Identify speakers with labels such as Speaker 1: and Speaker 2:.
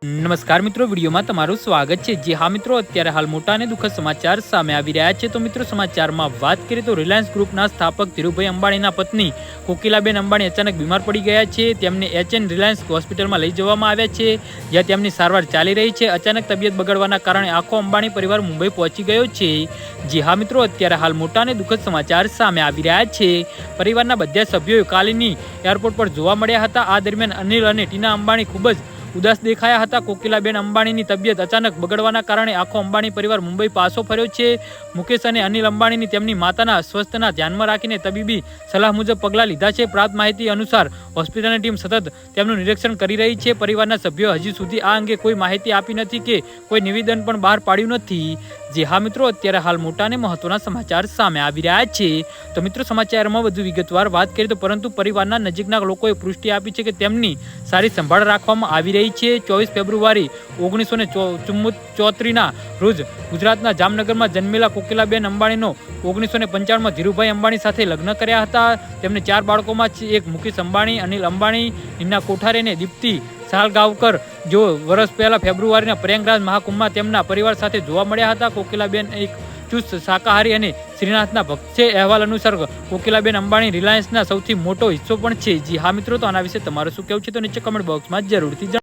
Speaker 1: નમસ્કાર મિત્રો, વિડીયોમાં તમારું સ્વાગત છે। જે હા મિત્રો, અત્યારે હાલ મોટા અને દુઃખદ સમાચાર સામે આવી રહ્યા છે। તો મિત્રો, સમાચારમાં વાત કરીએ તો રિલાયન્સ ગ્રુપના સ્થાપક ધીરુભાઈ અંબાણીના પત્ની કોકિલાબેન અંબાણી અચાનક બીમાર પડી ગયા છે। તેમને એચએન રિલાયન્સ હોસ્પિટલમાં લઈ જવામાં આવ્યા છે, જ્યાં તેમની સારવાર ચાલી રહી છે। અચાનક તબિયત બગડવાના કારણે આખો અંબાણી પરિવાર મુંબઈ પહોંચી ગયો છે। જે હા મિત્રો, અત્યારે હાલ મોટા અને દુઃખદ સમાચાર સામે આવી રહ્યા છે। પરિવારના બધા સભ્યોએ કાલની એરપોર્ટ પર જોવા મળ્યા હતા। આ દરમિયાન અનિલ અને ટીના અંબાણી ખૂબ જ ઉદાસ દેખાયા હતા। કોકિલાબેન અંબાણીની તબિયત અચાનક બગડવાના કારણે આખો અંબાણી પરિવાર મુંબઈ પાછો ફર્યો છે। મુકેશ અને અનિલ અંબાણીની તેમની માતાના સ્વાસ્થ્યના ધ્યાનમાં રાખીને તબીબી સલાહ મુજબ પગલાં લીધા છે। પ્રાપ્ત માહિતી અનુસાર હોસ્પિટલની ટીમ સતત તેમનું નિરીક્ષણ કરી રહી છે। પરિવારના સભ્યો હજી સુધી આ અંગે કોઈ માહિતી આપી નથી કે કોઈ નિવેદન પણ બહાર પાડ્યું નથી। જે હા મિત્રો, અત્યારે હાલ મોટા અને મહત્વના સમાચાર સામે આવી રહ્યા છે। તો મિત્રો, સમાચારમાં વધુ વિગતવાર વાત કરીએ તો પરંતુ પરિવારના નજીકના લોકોએ પુષ્ટિ આપી છે કે તેમની સારી સંભાળ રાખવામાં આવી રહી છે। 24 ફેબ્રુઆરી 1974ના રોજ ગુજરાતના જામનગરમાં જન્મેલા કોકિલાબેન અંબાણીનો 1995માં ધીરુભાઈ અંબાણી સાથે લગ્ન કર્યા હતા। તેમને 4 બાળકોમાં એક મુકેશ અંબાણી, અનિલ અંબાણી, નીના કોઠારી અને દીપ્તિ સાલગાંવકર જો વર્ષ પહેલા ફેબ્રુઆરીના પ્રયાગરાજ મહાકુંભમાં તેમના પરિવાર સાથે જોવા મળ્યા હતા। કોકિલાબેન એક ચુસ્ત શાકાહારી અને શ્રીનાથના ભક્ત છે। અહેવાલ અનુસાર કોકિલાબેન અંબાણી રિલાયન્સના સૌથી મોટો હિસ્સો પણ છે। જી હા મિત્રો, તો આના વિશે તમારું શું કહેવું છે તો નીચે કમેન્ટ બોક્સમાં જરૂરથી